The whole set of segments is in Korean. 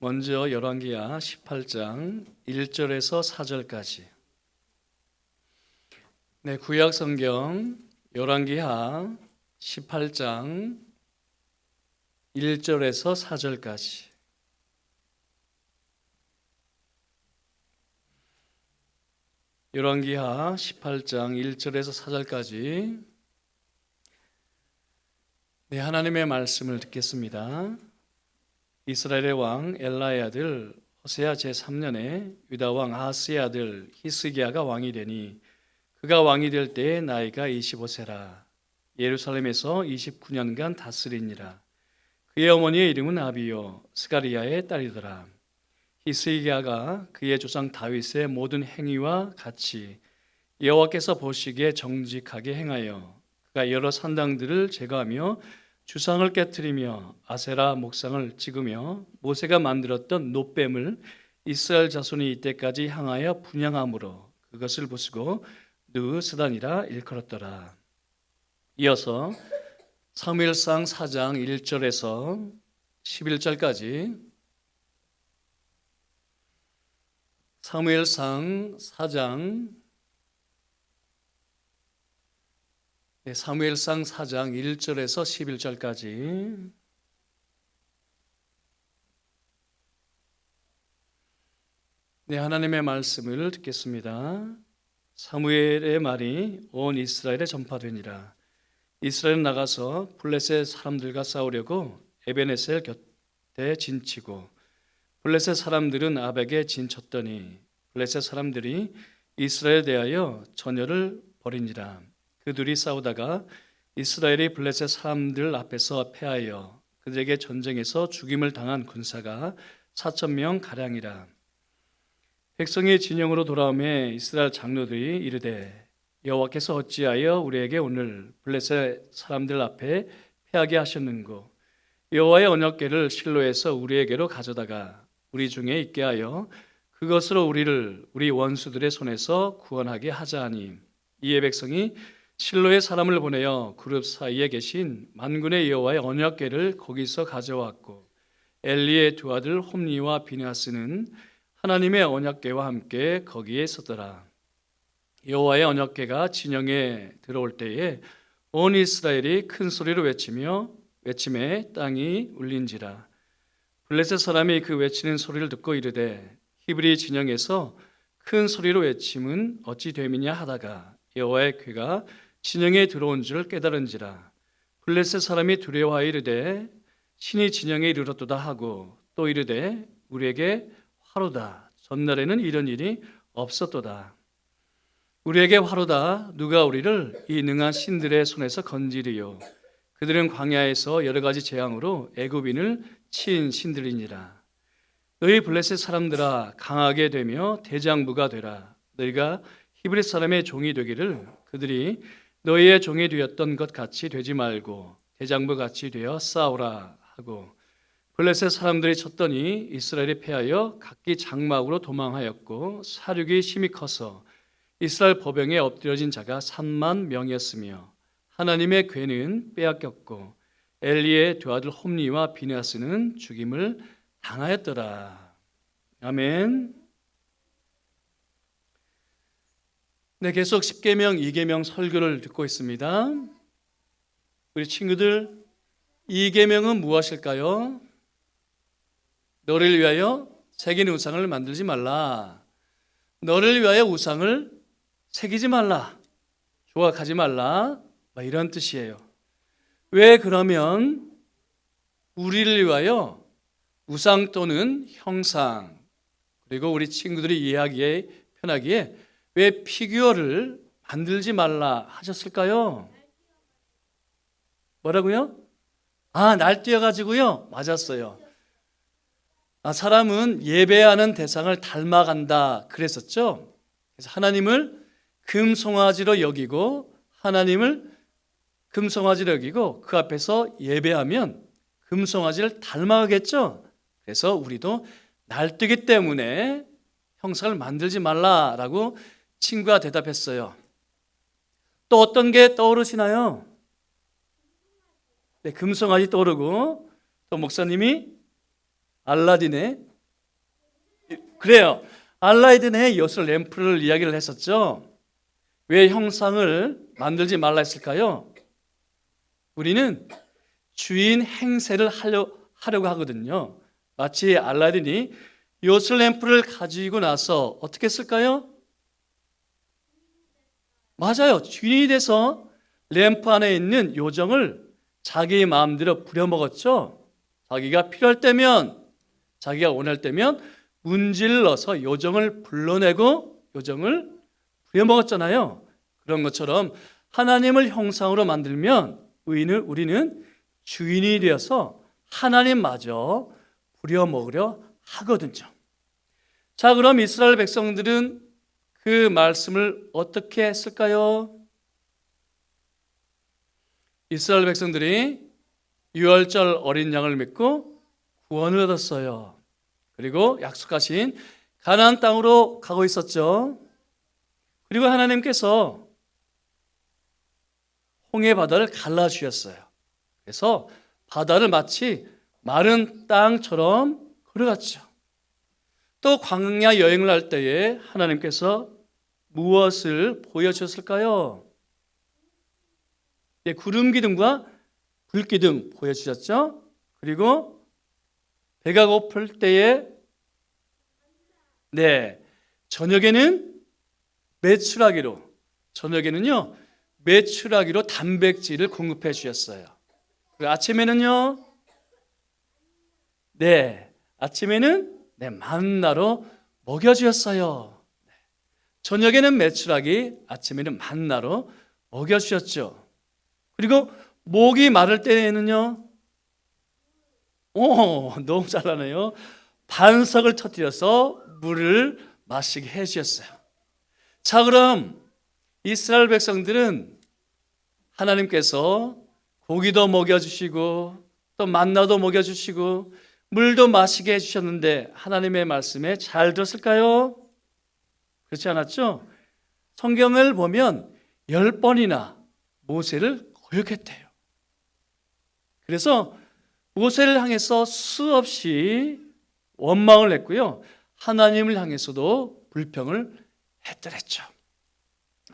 먼저 열왕기하 18장 1절에서 4절까지. 네, 구약 성경 열왕기하 18장 1절에서 4절까지. 열왕기하 18장 1절에서 4절까지. 네, 하나님의 말씀을 듣겠습니다. 이스라엘의 왕 엘라의 아들 호세아 제3년에 유다 왕 아하스의 아들 히스기야가 왕이 되니 그가 왕이 될 때에 나이가 25세라. 예루살렘에서 29년간 다스리니라. 그의 어머니의 이름은 아비요 스가리야의 딸이더라. 히스기야가 그의 조상 다윗의 모든 행위와 같이 여호와께서 보시기에 정직하게 행하여 그가 여러 산당들을 제거하며 주상을 깨뜨리며 아세라 목상을 찍으며 모세가 만들었던 놋뱀을 이스라엘 자손이 이때까지 향하여 분향함으로 그것을 부수고 느스단이라 일컬었더라. 이어서 사무엘상 4장 1절에서 11절까지. 사무엘상 4장 사무엘상 4장 1절에서 11절까지. 네, 하나님의 말씀을 듣겠습니다. 사무엘의 말이 온 이스라엘에 전파되니라. 이스라엘은 나가서 블레셋 사람들과 싸우려고 에베네셀 곁에 진치고 블레셋 사람들은 아벡에 진쳤더니 블레셋 사람들이 이스라엘에 대하여 전열을 벌이니라. 그 둘이 싸우다가 이스라엘이 블레셋 사람들 앞에서 패하여 그들에게 전쟁에서 죽임을 당한 군사가 4,000명 가량이라. 백성이 진영으로 돌아오매 이스라엘 장로들이 이르되 여호와께서 어찌하여 우리에게 오늘 블레셋 사람들 앞에 패하게 하셨는고 여호와의 언약궤를 실로에서 우리에게로 가져다가 우리 중에 있게 하여 그것으로 우리를 우리 원수들의 손에서 구원하게 하자 하니 이에 백성이 실로의 사람을 보내어 그룹 사이에 계신 만군의 여호와의 언약궤를 거기서 가져왔고 엘리의 두 아들 홈니와 비느하스는 하나님의 언약궤와 함께 거기에 있었더라. 여호와의 언약궤가 진영에 들어올 때에 온 이스라엘이 큰 소리로 외침에 땅이 울린지라. 블레셋 사람이 그 외치는 소리를 듣고 이르되 히브리 진영에서 큰 소리로 외침은 어찌 됨이냐 하다가 여호와의 궤가 진영에 들어온 줄 깨달은지라. 블레셋 사람이 두려워하여 이르되 신이 진영에 이르렀도다 하고 또 이르되 우리에게 화로다. 전날에는 이런 일이 없었도다. 우리에게 화로다. 누가 우리를 이 능한 신들의 손에서 건지리요. 그들은 광야에서 여러 가지 재앙으로 애굽인을 치인 신들이니라. 너희 블레셋 사람들아 강하게 되며 대장부가 되라. 너희가 히브리 사람의 종이 되기를 그들이 너희의 종이 되었던 것 같이 되지 말고 대장부 같이 되어 싸우라 하고 블레셋 사람들이 쳤더니 이스라엘이 패하여 각기 장막으로 도망하였고 사륙이 심히 커서 이스라엘 보병에 엎드려진 자가 3만 명이었으며 하나님의 궤는 빼앗겼고 엘리의 두 아들 홈니와 비느하스는 죽임을 당하였더라. 아멘. 네, 계속 10계명, 2계명 설교를 듣고 있습니다. 우리 친구들, 2계명은 무엇일까요? 너를 위하여 새긴 우상을 만들지 말라. 너를 위하여 우상을 새기지 말라. 조각하지 말라. 이런 뜻이에요. 왜 그러면 우리를 위하여 우상 또는 형상, 그리고 우리 친구들이 이해하기에 편하기에 왜 피규어를 만들지 말라 하셨을까요? 뭐라고요? 날뛰어가지고요. 맞았어요. 사람은 예배하는 대상을 닮아간다 그랬었죠. 그래서 하나님을 금송아지로 여기고 그 앞에서 예배하면 금송아지를 닮아가겠죠. 그래서 우리도 날뛰기 때문에 형상을 만들지 말라라고 친구가 대답했어요. 또 어떤 게 떠오르시나요? 네, 금송아지 떠오르고 또 목사님이 알라딘의 그래요. 알라딘의 요술 램프를 이야기를 했었죠. 왜 형상을 만들지 말라 했을까요? 우리는 주인 행세를 하려고 하거든요. 마치 알라딘이 요술 램프를 가지고 나서 어떻게 했을까요? 맞아요. 주인이 돼서 램프 안에 있는 요정을 자기 마음대로 부려먹었죠. 자기가 필요할 때면, 자기가 원할 때면 문질러서 요정을 불러내고 요정을 부려먹었잖아요. 그런 것처럼 하나님을 형상으로 만들면 우리는 주인이 되어서 하나님마저 부려먹으려 하거든요. 자, 그럼 이스라엘 백성들은 그 말씀을 어떻게 했을까요? 이스라엘 백성들이 유월절 어린 양을 믿고 구원을 얻었어요. 그리고 약속하신 가나안 땅으로 가고 있었죠. 그리고 하나님께서 홍해 바다를 갈라주셨어요. 그래서 바다를 마치 마른 땅처럼 걸어갔죠. 또 광야 여행을 할 때에 하나님께서 무엇을 보여주셨을까요? 네, 구름 기둥과 불 기둥 보여주셨죠. 그리고 배가 고플 때에 저녁에는 메추라기로 단백질을 공급해 주셨어요. 그리고 아침에는 만나로 먹여주셨어요. 저녁에는 메추라기, 아침에는 만나로 먹여주셨죠. 그리고 목이 마를 때에는요, 너무 잘하네요. 반석을 터뜨려서 물을 마시게 해주셨어요. 자, 그럼 이스라엘 백성들은 하나님께서 고기도 먹여주시고 또 만나도 먹여주시고 물도 마시게 해주셨는데 하나님의 말씀에 잘 들었을까요? 그렇지 않았죠? 성경을 보면 10번이나 모세를 거역했대요. 그래서 모세를 향해서 수없이 원망을 했고요. 하나님을 향해서도 불평을 했더랬죠.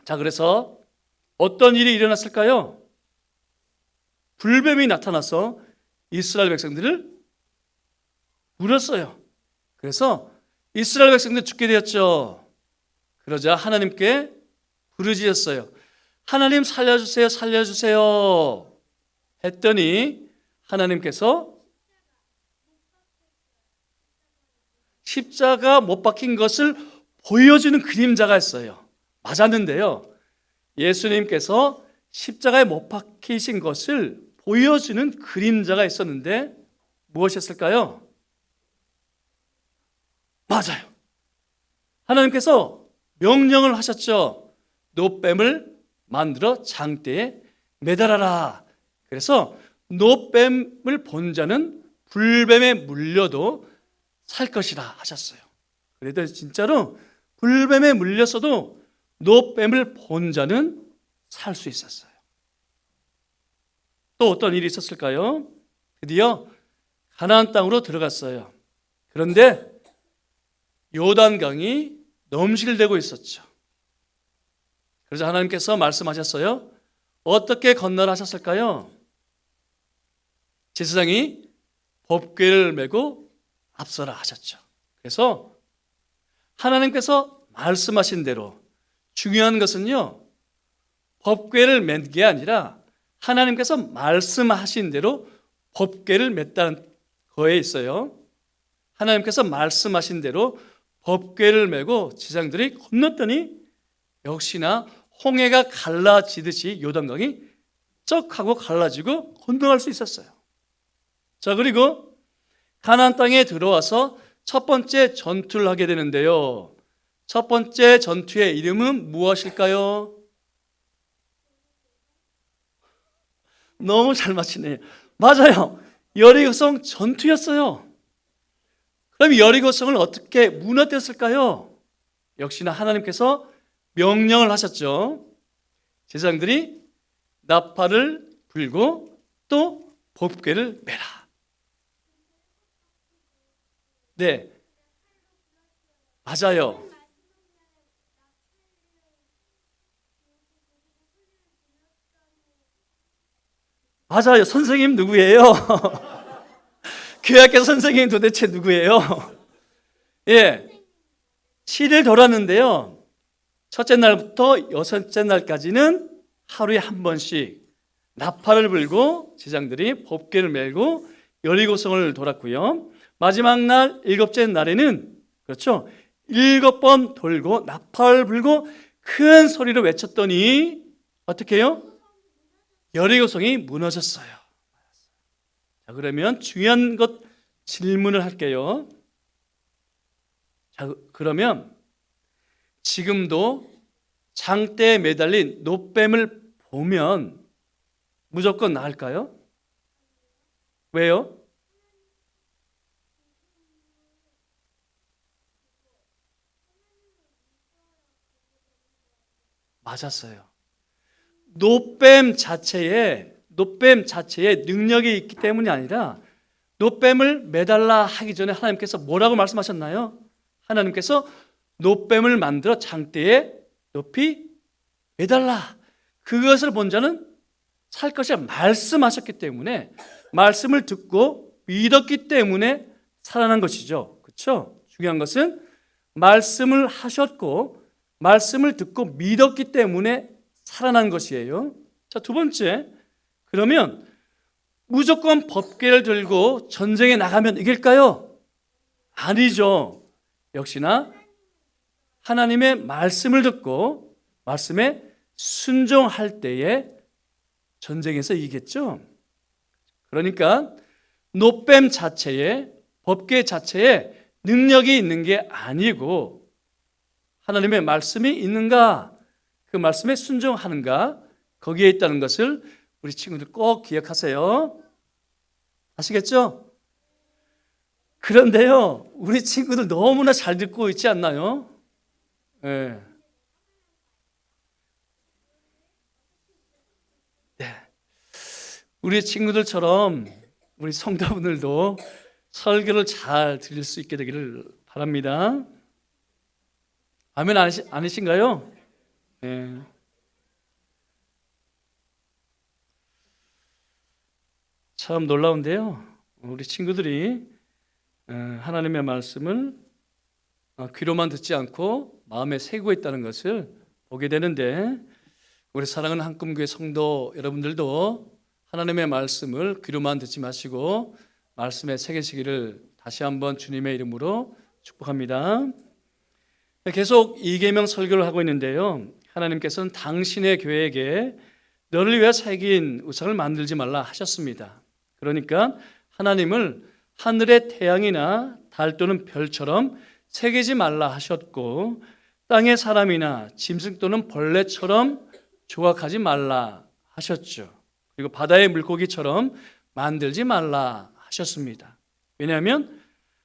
자, 그래서 어떤 일이 일어났을까요? 불뱀이 나타나서 이스라엘 백성들을 물었어요. 그래서 이스라엘 백성들 죽게 되었죠. 그러자 하나님께 부르짖었어요. 하나님 살려주세요, 살려주세요 했더니 하나님께서 십자가 못 박힌 것을 보여주는 그림자가 있어요. 맞았는데요, 예수님께서 십자가에 못 박히신 것을 보여주는 그림자가 있었는데 무엇이었을까요? 맞아요. 하나님께서 명령을 하셨죠. 노뱀을 만들어 장대에 매달아라. 그래서 노뱀을 본 자는 불뱀에 물려도 살 것이라 하셨어요. 그래도 진짜로 불뱀에 물렸어도 노뱀을 본 자는 살 수 있었어요. 또 어떤 일이 있었을까요? 드디어 가나안 땅으로 들어갔어요. 그런데 요단강이 넘실대고 있었죠. 그래서 하나님께서 말씀하셨어요. 어떻게 건너라 하셨을까요? 제사장이 법궤를 메고 앞서라 하셨죠. 그래서 하나님께서 말씀하신 대로, 중요한 것은요, 법궤를 맨 게 아니라 하나님께서 말씀하신 대로 법궤를 맸다는 거에 있어요. 하나님께서 말씀하신 대로 법궤를 메고 제사장들이 건넜더니 역시나 홍해가 갈라지듯이 요단강이 쩍 하고 갈라지고 건너갈 수 있었어요. 자, 그리고 가나안 땅에 들어와서 첫 번째 전투를 하게 되는데요. 첫 번째 전투의 이름은 무엇일까요? 너무 잘 맞히네요. 맞아요. 여리고성 전투였어요. 그럼 여리고성을 어떻게 무너뜨렸을까요? 역시나 하나님께서 명령을 하셨죠. 제사장들이 나팔을 불고 또 법궤를 메라. 맞아요. 맞아요. 선생님 누구예요? 교회학교 선생님 도대체 누구예요? 예, 7일 돌았는데요. 첫째 날부터 여섯째 날까지는 하루에 한 번씩 나팔을 불고 제장들이 법궤를 메고 여리고성을 돌았고요. 마지막 날 일곱째 날에는 그렇죠. 7번 돌고 나팔을 불고 큰 소리로 외쳤더니 어떻게 해요? 여리고성이 무너졌어요. 자, 그러면 중요한 것 질문을 할게요. 자, 그러면 지금도 장대에 매달린 노뱀을 보면 무조건 나을까요? 왜요? 맞았어요. 노뱀 자체에 능력이 있기 때문이 아니라 노뱀을 매달라 하기 전에 하나님께서 뭐라고 말씀하셨나요? 하나님께서 노뱀을 만들어 장대에 높이 매달라. 그것을 본 자는 살 것이라 말씀하셨기 때문에 말씀을 듣고 믿었기 때문에 살아난 것이죠. 그렇죠? 중요한 것은 말씀을 하셨고 말씀을 듣고 믿었기 때문에 살아난 것이에요. 자, 두 번째, 그러면 무조건 법궤를 들고 전쟁에 나가면 이길까요? 아니죠. 역시나 하나님의 말씀을 듣고 말씀에 순종할 때에 전쟁에서 이기겠죠. 그러니까 노뱀 자체에 법궤 자체에 능력이 있는 게 아니고 하나님의 말씀이 있는가, 그 말씀에 순종하는가, 거기에 있다는 것을 우리 친구들 꼭 기억하세요. 아시겠죠? 그런데요, 우리 친구들 너무나 잘 듣고 있지 않나요? 네. 네. 우리 친구들처럼 우리 성도분들도 설교를 잘 들을 수 있게 되기를 바랍니다. 아멘 아니신가요? 네. 참 놀라운데요. 우리 친구들이 하나님의 말씀을 귀로만 듣지 않고 마음에 새기고 있다는 것을 보게 되는데 우리 사랑하는 한금교회 성도 여러분들도 하나님의 말씀을 귀로만 듣지 마시고 말씀에 새기시기를 다시 한번 주님의 이름으로 축복합니다. 계속 이계명 설교를 하고 있는데요. 하나님께서는 당신의 교회에게 너를 위해 새긴 우상을 만들지 말라 하셨습니다. 그러니까 하나님을 하늘의 태양이나 달 또는 별처럼 새기지 말라 하셨고 땅의 사람이나 짐승 또는 벌레처럼 조각하지 말라 하셨죠. 그리고 바다의 물고기처럼 만들지 말라 하셨습니다. 왜냐하면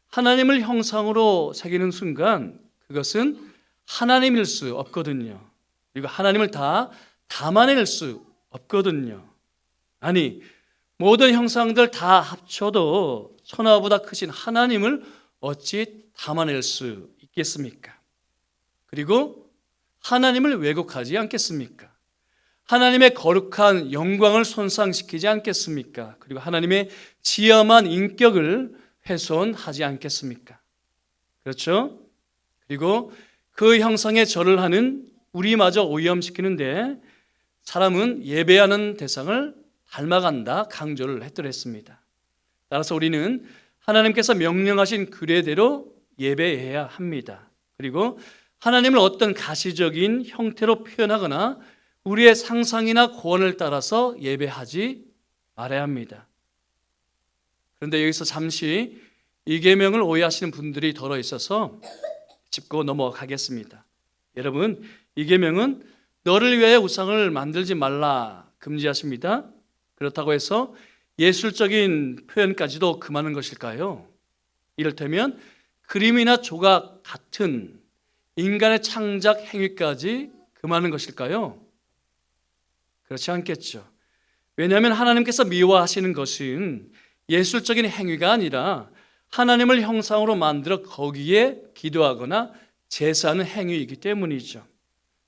하나님을 형상으로 새기는 순간 그것은 하나님일 수 없거든요. 그리고 하나님을 다 담아낼 수 없거든요. 아니, 모든 형상들 다 합쳐도 천하보다 크신 하나님을 어찌 담아낼 수 있겠습니까? 그리고 하나님을 왜곡하지 않겠습니까? 하나님의 거룩한 영광을 손상시키지 않겠습니까? 그리고 하나님의 지엄한 인격을 훼손하지 않겠습니까? 그렇죠? 그리고 그 형상에 절을 하는 우리마저 오염시키는데 사람은 예배하는 대상을 닮아간다 강조를 했더랬습니다. 따라서 우리는 하나님께서 명령하신 규례대로 예배해야 합니다. 그리고 하나님을 어떤 가시적인 형태로 표현하거나 우리의 상상이나 고언을 따라서 예배하지 말아야 합니다. 그런데 여기서 잠시 이 계명을 오해하시는 분들이 덜어 있어서 짚고 넘어가겠습니다. 여러분, 이 계명은 너를 위하여 우상을 만들지 말라 금지하십니다. 그렇다고 해서 예술적인 표현까지도 금하는 것일까요? 이를테면 그림이나 조각 같은 인간의 창작 행위까지 금하는 것일까요? 그렇지 않겠죠. 왜냐하면 하나님께서 미워하시는 것은 예술적인 행위가 아니라 하나님을 형상으로 만들어 거기에 기도하거나 제사하는 행위이기 때문이죠.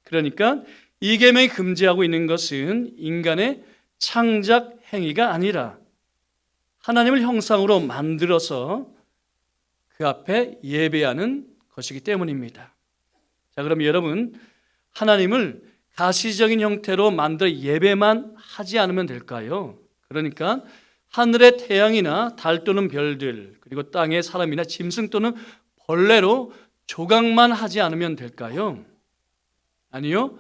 그러니까 이 계명이 금지하고 있는 것은 인간의 창작 행위가 아니라 하나님을 형상으로 만들어서 그 앞에 예배하는 것이기 때문입니다. 자, 그럼 여러분, 하나님을 가시적인 형태로 만들어 예배만 하지 않으면 될까요? 그러니까 하늘의 태양이나 달 또는 별들, 그리고 땅의 사람이나 짐승 또는 벌레로 조각만 하지 않으면 될까요? 아니요.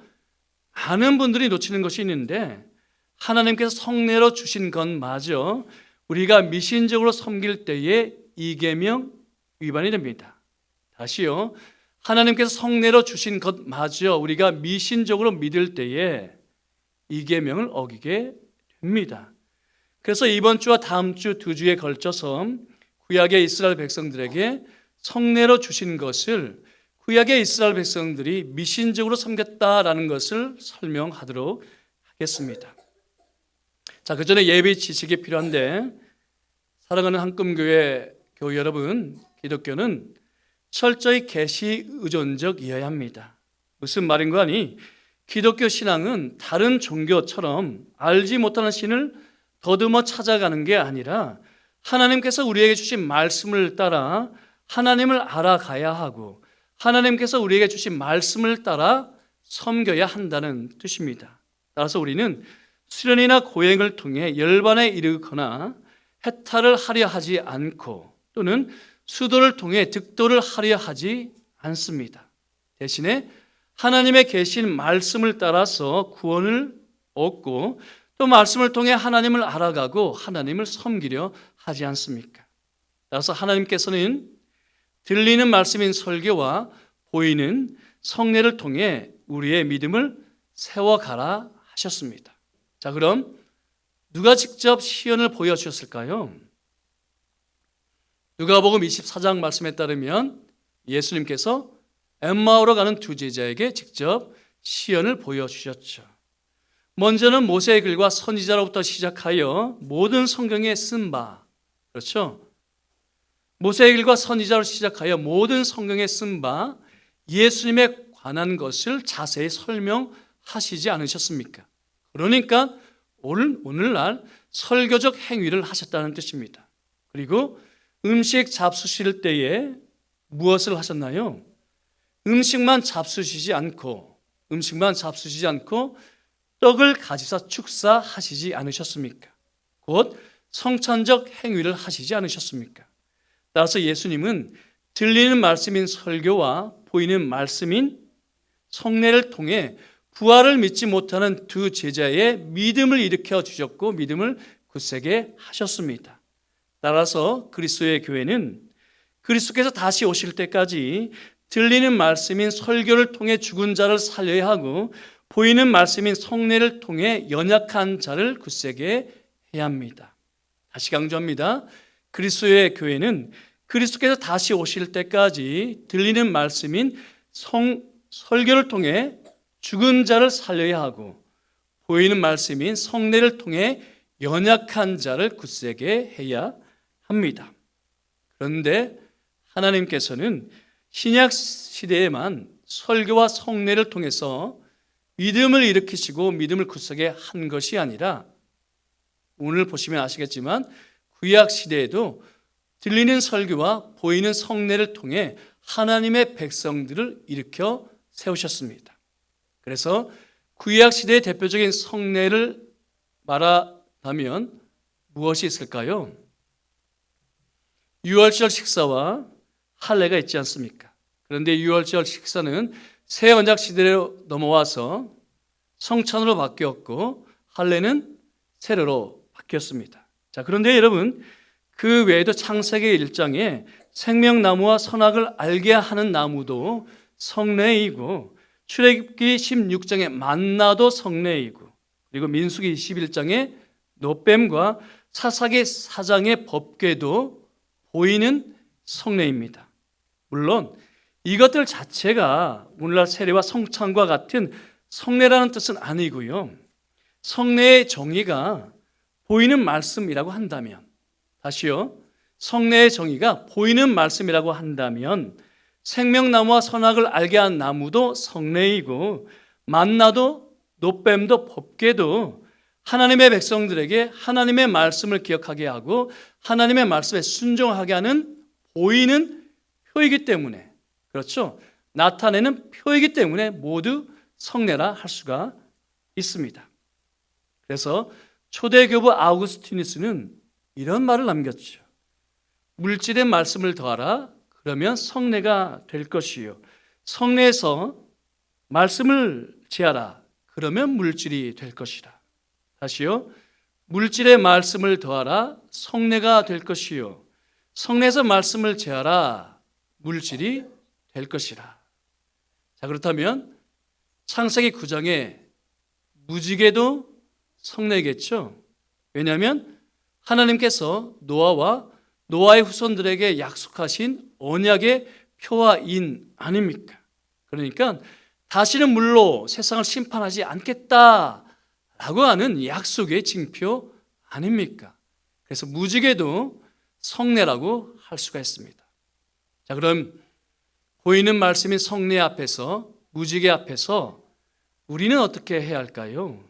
많은 분들이 놓치는 것이 있는데, 하나님께서 성례로 주신 것마저 우리가 미신적으로 섬길 때에 이 계명 위반이 됩니다. 다시요. 하나님께서 성례로 주신 것마저 우리가 미신적으로 믿을 때에 이 계명을 어기게 됩니다. 그래서 이번 주와 다음 주 2주에 걸쳐서 구약의 이스라엘 백성들에게 성례로 주신 것을 구약의 이스라엘 백성들이 미신적으로 섬겼다라는 것을 설명하도록 하겠습니다. 자, 그 전에 예배 지식이 필요한데, 사랑하는 한금교회 교우 여러분, 기독교는 철저히 계시 의존적이어야 합니다. 무슨 말인가 하니, 기독교 신앙은 다른 종교처럼 알지 못하는 신을 더듬어 찾아가는 게 아니라 하나님께서 우리에게 주신 말씀을 따라 하나님을 알아가야 하고, 하나님께서 우리에게 주신 말씀을 따라 섬겨야 한다는 뜻입니다. 따라서 우리는 수련이나 고행을 통해 열반에 이르거나 해탈을 하려 하지 않고, 또는 수도를 통해 득도를 하려 하지 않습니다. 대신에 하나님의 계신 말씀을 따라서 구원을 얻고, 또 말씀을 통해 하나님을 알아가고 하나님을 섬기려 하지 않습니까? 따라서 하나님께서는 들리는 말씀인 설교와 보이는 성례를 통해 우리의 믿음을 세워가라 하셨습니다. 자, 그럼 누가 직접 시연을 보여주셨을까요? 누가복음 24장 말씀에 따르면 예수님께서 엠마오로 가는 두 제자에게 직접 시연을 보여주셨죠. 먼저는 모세의 글과 선지자로부터 시작하여 모든 성경에 쓴 바, 그렇죠? 모세의 글과 선지자로 시작하여 모든 성경에 쓴 바 예수님에 관한 것을 자세히 설명하시지 않으셨습니까? 그러니까 오늘날 설교적 행위를 하셨다는 뜻입니다. 그리고 음식 잡수실 때에 무엇을 하셨나요? 음식만 잡수시지 않고 떡을 가지사 축사하시지 않으셨습니까? 곧 성찬적 행위를 하시지 않으셨습니까? 따라서 예수님은 들리는 말씀인 설교와 보이는 말씀인 성례를 통해 부활을 믿지 못하는 두 제자의 믿음을 일으켜 주셨고 믿음을 굳세게 하셨습니다. 따라서 그리스도의 교회는 그리스도께서 다시 오실 때까지 들리는 말씀인 설교를 통해 죽은 자를 살려야 하고, 보이는 말씀인 성례를 통해 연약한 자를 굳세게 해야 합니다. 다시 강조합니다. 그리스도의 교회는 그리스도께서 다시 오실 때까지 들리는 말씀인 설교를 통해 죽은 자를 살려야 하고, 보이는 말씀인 성례를 통해 연약한 자를 굳세게 해야 합니다. 그런데 하나님께서는 신약 시대에만 설교와 성례를 통해서 믿음을 일으키시고 믿음을 굳세게 한 것이 아니라, 오늘 보시면 아시겠지만 구약 시대에도 들리는 설교와 보이는 성례를 통해 하나님의 백성들을 일으켜 세우셨습니다. 그래서 구약 시대의 대표적인 성례를 말하자면 무엇이 있을까요? 유월절 식사와 할례가 있지 않습니까? 그런데 유월절 식사는 새 언약 시대로 넘어와서 성찬으로 바뀌었고, 할례는 세례로 바뀌었습니다. 자, 그런데 여러분, 그 외에도 창세기 1장에 생명나무와 선악을 알게 하는 나무도 성례이고, 출애굽기 16장의 만나도 성례이고, 그리고 민수기 21장의 노뱀과 사사기 4장의 법궤도 보이는 성례입니다. 물론 이것들 자체가 오늘날 세례와 성찬과 같은 성례라는 뜻은 아니고요. 성례의 정의가 보이는 말씀이라고 한다면, 다시요, 성례의 정의가 보이는 말씀이라고 한다면 생명나무와 선악을 알게 한 나무도 성례이고 만나도 놋뱀도 법궤도 하나님의 백성들에게 하나님의 말씀을 기억하게 하고 하나님의 말씀에 순종하게 하는 보이는 표이기 때문에, 그렇죠? 나타내는 표이기 때문에 모두 성례라 할 수가 있습니다. 그래서 초대 교부 아우구스티누스는 이런 말을 남겼죠. 물질의 말씀을 더하라. 그러면 성례가 될 것이요. 성례에서 말씀을 제하라. 그러면 물질이 될 것이라. 다시요. 물질의 말씀을 더하라. 성례가 될 것이요. 성례에서 말씀을 제하라. 물질이 될 것이라. 자, 그렇다면 창세기 9장에 무지개도 성례겠죠. 왜냐하면 하나님께서 노아와 노아의 후손들에게 약속하신 언약의 표와 인 아닙니까? 그러니까 다시는 물로 세상을 심판하지 않겠다라고 하는 약속의 징표 아닙니까? 그래서 무지개도 성례라고 할 수가 있습니다. 자, 그럼 보이는 말씀인 성례 앞에서, 무지개 앞에서 우리는 어떻게 해야 할까요?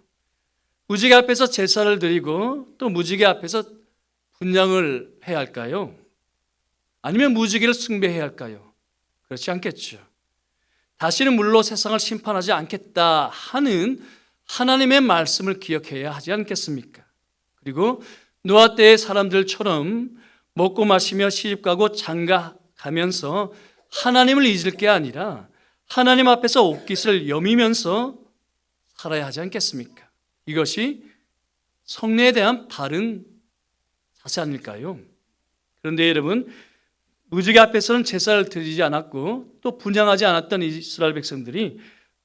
무지개 앞에서 제사를 드리고 또 무지개 앞에서 분향을 해야 할까요? 아니면 무지개를 숭배해야 할까요? 그렇지 않겠죠. 다시는 물로 세상을 심판하지 않겠다 하는 하나님의 말씀을 기억해야 하지 않겠습니까? 그리고 노아 때의 사람들처럼 먹고 마시며 시집가고 장가가면서 하나님을 잊을 게 아니라 하나님 앞에서 옷깃을 여미면서 살아야 하지 않겠습니까? 이것이 성례에 대한 바른 자세 아닐까요? 그런데 여러분, 무지개 앞에서는 제사를 드리지 않았고 또 분향하지 않았던 이스라엘 백성들이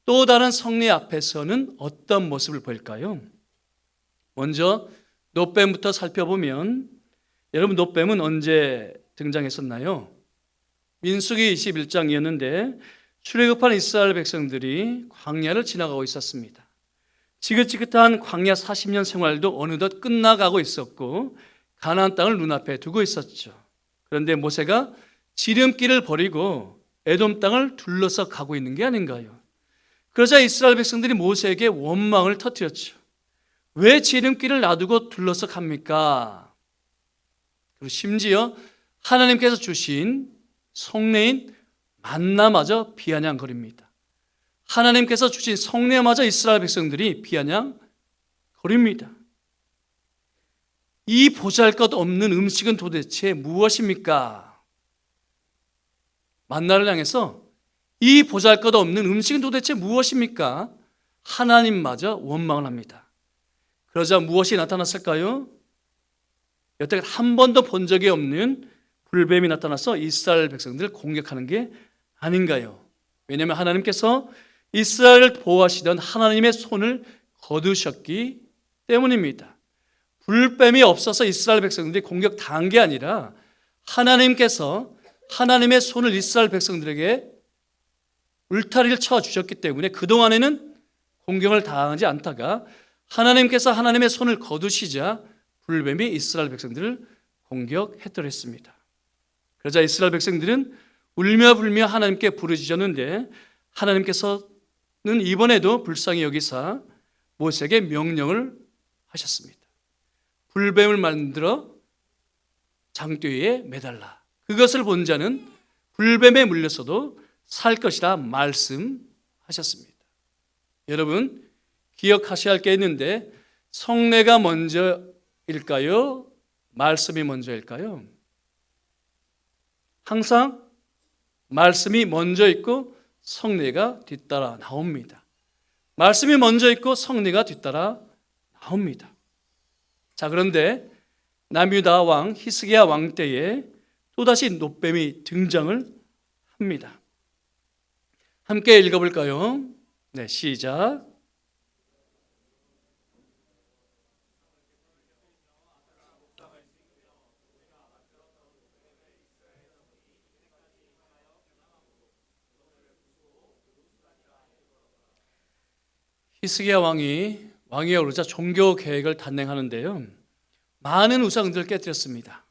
또 다른 성례 앞에서는 어떤 모습을 보일까요? 먼저 놋뱀부터 살펴보면, 여러분, 놋뱀은 언제 등장했었나요? 민수기 21장이었는데 출애굽한 이스라엘 백성들이 광야를 지나가고 있었습니다. 지긋지긋한 광야 40년 생활도 어느덧 끝나가고 있었고 가나안 땅을 눈앞에 두고 있었죠. 그런데 모세가 지름길을 버리고 에돔 땅을 둘러서 가고 있는 게 아닌가요? 그러자 이스라엘 백성들이 모세에게 원망을 터뜨렸죠. 왜 지름길을 놔두고 둘러서 갑니까? 그리고 심지어 하나님께서 주신 성례인 만나마저 비아냥거립니다. 하나님께서 주신 성례마저 이스라엘 백성들이 비아냥거립니다. 이 보잘것없는 음식은 도대체 무엇입니까? 만나를 향해서 이 보잘것없는 음식은 도대체 무엇입니까? 하나님마저 원망을 합니다. 그러자 무엇이 나타났을까요? 여태까지 한 번도 본 적이 없는 불뱀이 나타나서 이스라엘 백성들을 공격하는 게 아닌가요? 왜냐하면 하나님께서 이스라엘을 보호하시던 하나님의 손을 거두셨기 때문입니다. 불뱀이 없어서 이스라엘 백성들이 공격당한 게 아니라 하나님께서 하나님의 손을 이스라엘 백성들에게 울타리를 쳐주셨기 때문에 그동안에는 공격을 당하지 않다가 하나님께서 하나님의 손을 거두시자 불뱀이 이스라엘 백성들을 공격했더랬습니다. 그러자 이스라엘 백성들은 울며 불며 하나님께 부르짖었는데 하나님께서는 이번에도 불쌍히 여기사 모세에게 명령을 하셨습니다. 불뱀을 만들어 장대 위에 매달라. 그것을 본 자는 불뱀에 물려서도 살 것이라 말씀하셨습니다. 여러분, 기억하셔야 할 게 있는데 성례가 먼저일까요? 말씀이 먼저일까요? 항상 말씀이 먼저 있고 성례가 뒤따라 나옵니다. 말씀이 먼저 있고 성례가 뒤따라 나옵니다. 자, 그런데 남유다 왕 히스기야 왕 때에 또다시 놋뱀이 등장을 합니다. 함께 읽어볼까요? 네, 시작. 히스기야 왕이 왕위에 오르자 종교 계획을 단행하는데요, 많은 우상들을 깨뜨렸습니다.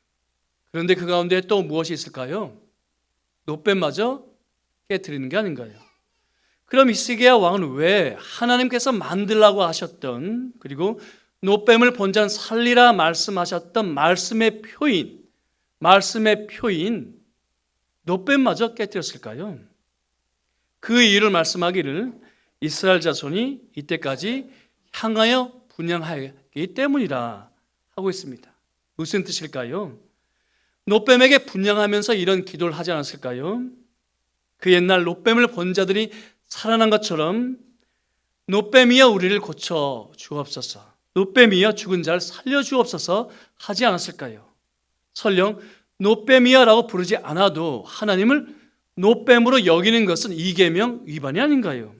그런데 그 가운데 또 무엇이 있을까요? 놋뱀마저 깨뜨리는 게 아닌가요? 그럼 히스기야 왕은 왜 하나님께서 만들라고 하셨던, 그리고 노뱀을 본전 살리라 말씀하셨던 말씀의 표인 노뱀마저 깨뜨렸을까요? 그 이유를 말씀하기를 이스라엘 자손이 이때까지 향하여 분향하기 때문이라 하고 있습니다. 무슨 뜻일까요? 노뱀에게 분향하면서 이런 기도를 하지 않았을까요? 그 옛날 노뱀을 본 자들이 살아난 것처럼 노뱀이여 우리를 고쳐 주옵소서, 노뱀이여 죽은 자를 살려 주옵소서 하지 않았을까요? 설령 노뱀이여라고 부르지 않아도 하나님을 노뱀으로 여기는 것은 이계명 위반이 아닌가요?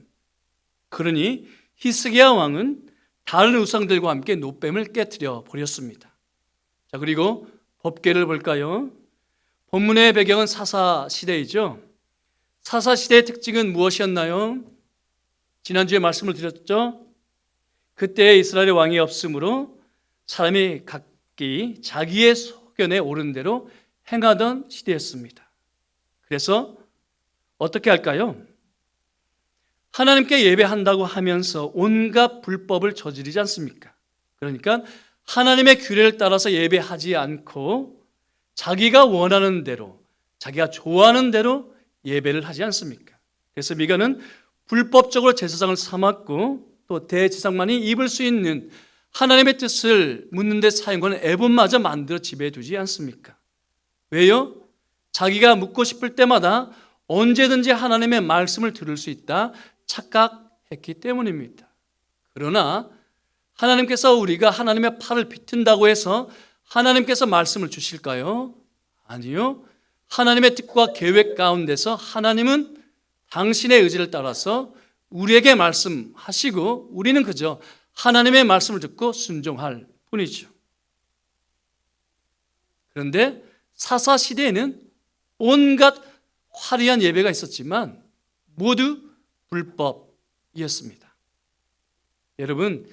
그러니 히스기야 왕은 다른 우상들과 함께 노뱀을 깨뜨려 버렸습니다. 자, 그리고 법궤를 볼까요? 본문의 배경은 사사시대이죠. 사사시대의 특징은 무엇이었나요? 지난주에 말씀을 드렸죠. 그때 이스라엘의 왕이 없으므로 사람이 각기 자기의 소견에 오른 대로 행하던 시대였습니다. 그래서 어떻게 할까요? 하나님께 예배한다고 하면서 온갖 불법을 저지르지 않습니까? 그러니까 하나님의 규례를 따라서 예배하지 않고 자기가 원하는 대로, 자기가 좋아하는 대로 예배를 하지 않습니까? 그래서 미가는 불법적으로 제사장을 삼았고 또 대제사장만이 입을 수 있는 하나님의 뜻을 묻는 데 사용하는 에봇마저 만들어 집에 두지 않습니까? 왜요? 자기가 묻고 싶을 때마다 언제든지 하나님의 말씀을 들을 수 있다 착각했기 때문입니다. 그러나 하나님께서 우리가 하나님의 팔을 비튼다고 해서 하나님께서 말씀을 주실까요? 아니요. 하나님의 뜻과 계획 가운데서 하나님은 당신의 의지를 따라서 우리에게 말씀하시고 우리는 그저 하나님의 말씀을 듣고 순종할 뿐이죠. 그런데 사사 시대에는 온갖 화려한 예배가 있었지만 모두 불법이었습니다. 여러분,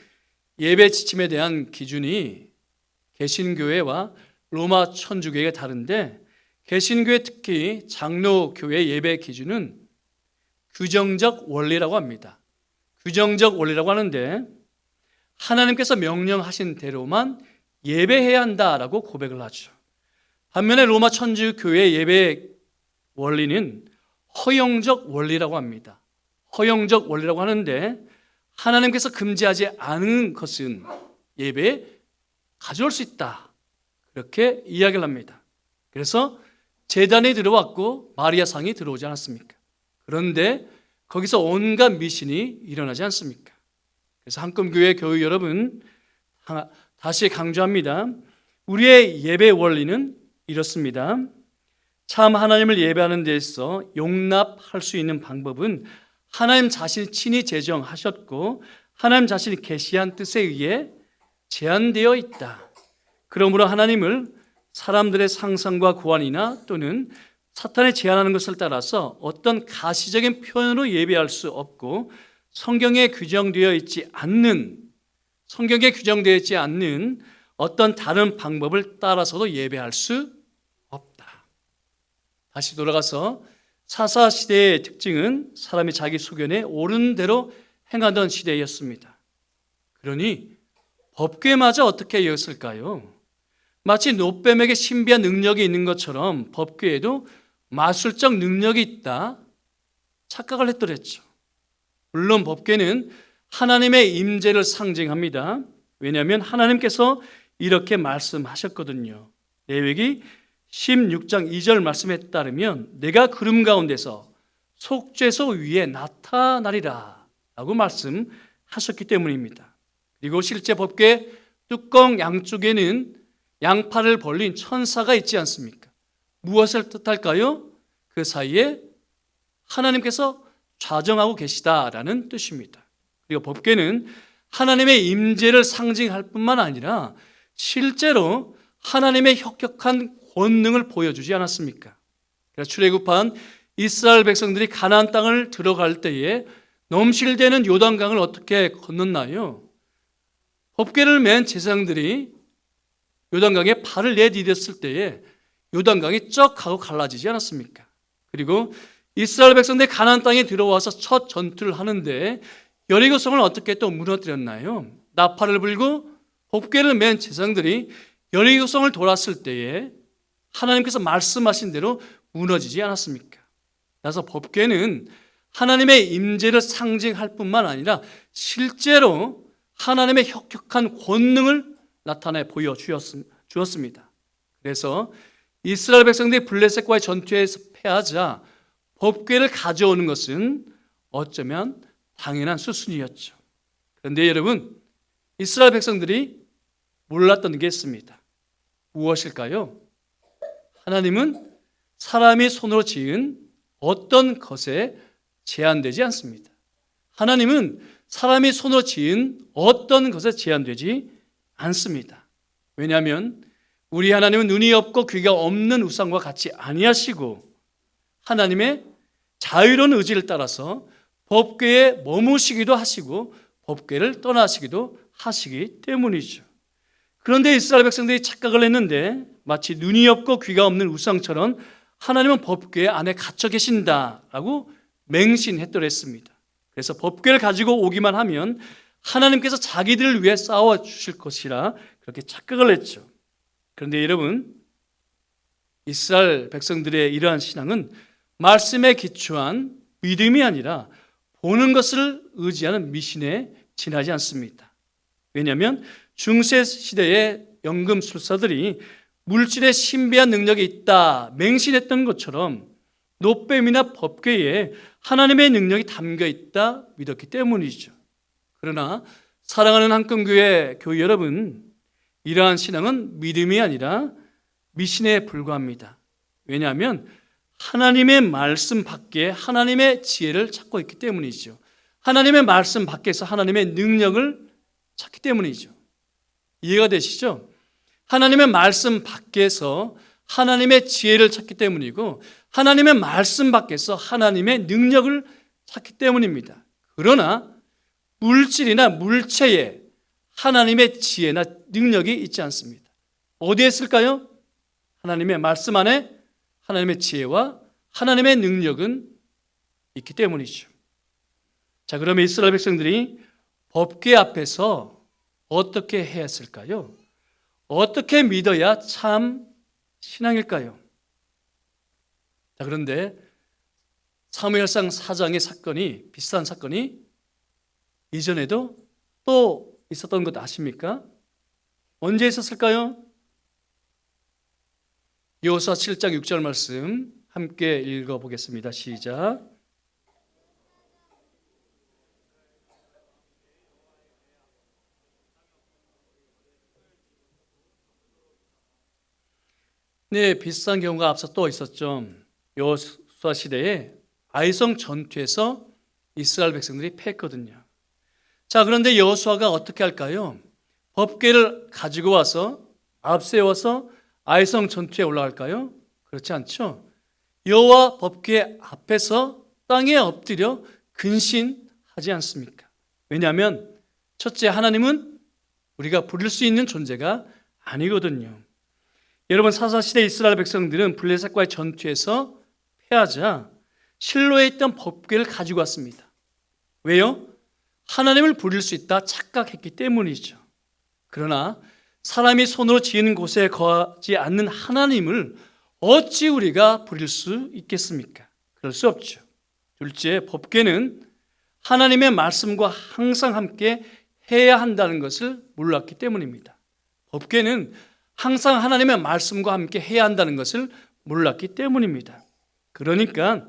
예배 지침에 대한 기준이 개신교회와 로마 천주교회가 다른데 개신교회 특히 장로교회 예배 기준은 규정적 원리라고 합니다. 규정적 원리라고 하는데 하나님께서 명령하신 대로만 예배해야 한다라고 고백을 하죠. 반면에 로마 천주교회 예배 원리는 허용적 원리라고 합니다. 허용적 원리라고 하는데 하나님께서 금지하지 않은 것은 예배에 가져올 수 있다, 그렇게 이야기를 합니다. 그래서 제단이 들어왔고 마리아상이 들어오지 않았습니까? 그런데 거기서 온갖 미신이 일어나지 않습니까? 그래서 한금교회 교회 여러분, 다시 강조합니다. 우리의 예배 원리는 이렇습니다. 참 하나님을 예배하는 데 있어 용납할 수 있는 방법은 하나님 자신이 친히 제정하셨고 하나님 자신이 계시한 뜻에 의해 제한되어 있다. 그러므로 하나님을 사람들의 상상과 고안이나 또는 사탄이 제안하는 것을 따라서 어떤 가시적인 표현으로 예배할 수 없고 성경에 규정되어 있지 않는 어떤 다른 방법을 따라서도 예배할 수 없다. 다시 돌아가서 사사 시대의 특징은 사람이 자기 소견에 옳은 대로 행하던 시대였습니다. 그러니 법궤마저 어떻게 여겼을까요? 마치 노뱀에게 신비한 능력이 있는 것처럼 법궤에도 마술적 능력이 있다 착각을 했더랬죠. 물론 법궤는 하나님의 임재를 상징합니다. 왜냐하면 하나님께서 이렇게 말씀하셨거든요. 레위기 16장 2절 말씀에 따르면 내가 구름 가운데서 속죄소 위에 나타나리라 라고 말씀하셨기 때문입니다. 그리고 실제 법궤 뚜껑 양쪽에는 양팔을 벌린 천사가 있지 않습니까? 무엇을 뜻할까요? 그 사이에 하나님께서 좌정하고 계시다라는 뜻입니다. 그리고 법궤는 하나님의 임재를 상징할 뿐만 아니라 실제로 하나님의 혁혁한 권능을 보여주지 않았습니까? 그래서 출애굽한 이스라엘 백성들이 가나안 땅을 들어갈 때에 넘실대는 요단강을 어떻게 건넜나요? 법궤를 맨 제사장들이 요단강에 발을 내디뎠을 때에 요단강이 쩍 하고 갈라지지 않았습니까? 그리고 이스라엘 백성들이 가나안 땅에 들어와서 첫 전투를 하는데 여리고성을 어떻게 또 무너뜨렸나요? 나팔을 불고 법궤를 맨 제사장들이 여리고성을 돌았을 때에 하나님께서 말씀하신 대로 무너지지 않았습니까? 그래서 법궤는 하나님의 임재를 상징할 뿐만 아니라 실제로 하나님의 혁혁한 권능을 나타내 보여주었습니다. 그래서 이스라엘 백성들이 블레셋과의 전투에서 패하자 법궤를 가져오는 것은 어쩌면 당연한 수순이었죠. 그런데 여러분, 이스라엘 백성들이 몰랐던 게 있습니다. 무엇일까요? 하나님은 사람이 손으로 지은 어떤 것에 제한되지 않습니다. 하나님은 사람이 손으로 지은 어떤 것에 제한되지 않습니다. 왜냐하면 우리 하나님은 눈이 없고 귀가 없는 우상과 같이 아니하시고 하나님의 자유로운 의지를 따라서 법궤에 머무시기도 하시고 법궤를 떠나시기도 하시기 때문이죠. 그런데 이스라엘 백성들이 착각을 했는데 마치 눈이 없고 귀가 없는 우상처럼 하나님은 법궤 안에 갇혀 계신다라고 맹신했더랬습니다. 그래서 법궤를 가지고 오기만 하면 하나님께서 자기들을 위해 싸워 주실 것이라 그렇게 착각을 했죠. 그런데 여러분, 이스라엘 백성들의 이러한 신앙은 말씀에 기초한 믿음이 아니라 보는 것을 의지하는 미신에 지나지 않습니다. 왜냐하면 중세 시대의 연금술사들이 물질에 신비한 능력이 있다 맹신했던 것처럼 놋뱀이나 법궤에 하나님의 능력이 담겨 있다 믿었기 때문이죠. 그러나 사랑하는 한금교회 교회 여러분, 이러한 신앙은 믿음이 아니라 미신에 불과합니다. 왜냐하면 하나님의 말씀 밖에 하나님의 지혜를 찾고 있기 때문이죠. 하나님의 말씀 밖에서 하나님의 능력을 찾기 때문이죠. 이해가 되시죠? 하나님의 말씀 밖에서 하나님의 지혜를 찾기 때문이고 하나님의 말씀 밖에서 하나님의 능력을 찾기 때문입니다. 그러나 물질이나 물체에 하나님의 지혜나 능력이 있지 않습니다. 어디에 있을까요? 하나님의 말씀 안에 하나님의 지혜와 하나님의 능력은 있기 때문이죠. 자, 그러면 이스라엘 백성들이 법궤 앞에서 어떻게 해야 했을까요? 어떻게 믿어야 참 신앙일까요? 자, 그런데 사무엘상 4장의 사건이, 비슷한 사건이 이전에도 또 있었던 것 아십니까? 언제 있었을까요? 여호수아 7장 6절 말씀 함께 읽어보겠습니다. 시작. 네, 비슷한 경우가 앞서 또 있었죠. 여호수아 시대에 아이성 전투에서 이스라엘 백성들이 패했거든요. 자, 그런데 여호수아가 어떻게 할까요? 법궤를 가지고 와서 앞세워서 아이성 전투에 올라갈까요? 그렇지 않죠. 여호와 법궤 앞에서 땅에 엎드려 근신하지 않습니까? 왜냐하면 첫째, 하나님은 우리가 부를 수 있는 존재가 아니거든요. 여러분, 사사시대 이스라엘 백성들은 블레셋과의 전투에서 패하자 실로에 있던 법궤를 가지고 왔습니다. 왜요? 하나님을 부릴 수 있다 착각했기 때문이죠. 그러나 사람이 손으로 지은 곳에 거하지 않는 하나님을 어찌 우리가 부릴 수 있겠습니까? 그럴 수 없죠. 둘째, 법궤는 하나님의 말씀과 항상 함께 해야 한다는 것을 몰랐기 때문입니다. 법궤는 항상 하나님의 말씀과 함께 해야 한다는 것을 몰랐기 때문입니다. 그러니까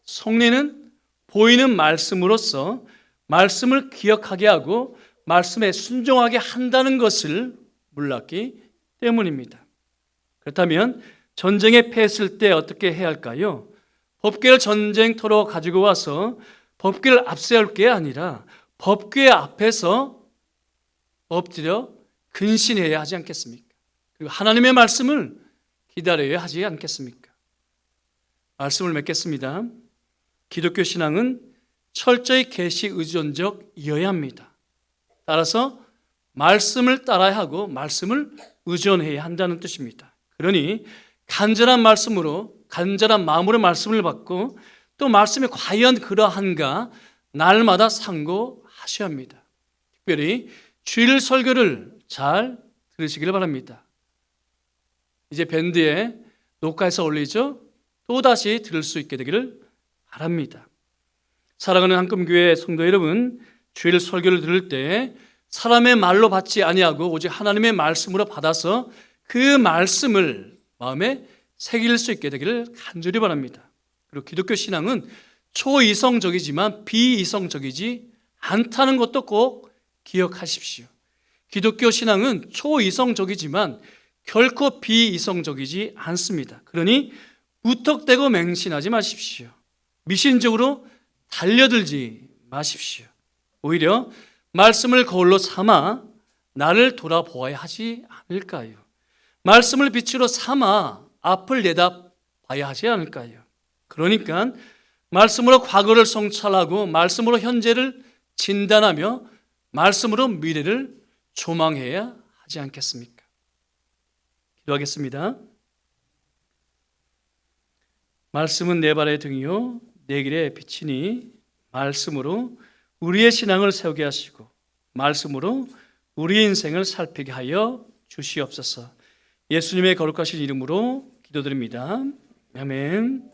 성례는 보이는 말씀으로서 말씀을 기억하게 하고 말씀에 순종하게 한다는 것을 몰랐기 때문입니다. 그렇다면 전쟁에 패했을 때 어떻게 해야 할까요? 법궤를 전쟁터로 가지고 와서 법궤를 앞세울 게 아니라 법궤 앞에서 엎드려 근신해야 하지 않겠습니까? 그리고 하나님의 말씀을 기다려야 하지 않겠습니까? 말씀을 맺겠습니다. 기독교 신앙은 철저히 계시 의존적이어야 합니다. 따라서 말씀을 따라야 하고 말씀을 의존해야 한다는 뜻입니다. 그러니 간절한 말씀으로, 간절한 마음으로 말씀을 받고 또 말씀이 과연 그러한가 날마다 상고하셔야 합니다. 특별히 주일 설교를 잘 들으시길 바랍니다. 이제 밴드에 녹화해서 올리죠. 또다시 들을 수 있게 되기를 바랍니다. 사랑하는 한금교회 성도 여러분, 주일 설교를 들을 때 사람의 말로 받지 아니하고 오직 하나님의 말씀으로 받아서 그 말씀을 마음에 새길 수 있게 되기를 간절히 바랍니다. 그리고 기독교 신앙은 초이성적이지만 비이성적이지 않다는 것도 꼭 기억하십시오. 기독교 신앙은 초이성적이지만 결코 비이성적이지 않습니다. 그러니 무턱대고 맹신하지 마십시오. 미신적으로 달려들지 마십시오. 오히려 말씀을 거울로 삼아 나를 돌아보아야 하지 않을까요? 말씀을 빛으로 삼아 앞을 내다봐야 하지 않을까요? 그러니까 말씀으로 과거를 성찰하고 말씀으로 현재를 진단하며 말씀으로 미래를 조망해야 하지 않겠습니까? 기도하겠습니다. 말씀은 내 발의 등이요 내 길의 빛이니 말씀으로 우리의 신앙을 세우게 하시고 말씀으로 우리 인생을 살피게 하여 주시옵소서. 예수님의 거룩하신 이름으로 기도드립니다. 아멘.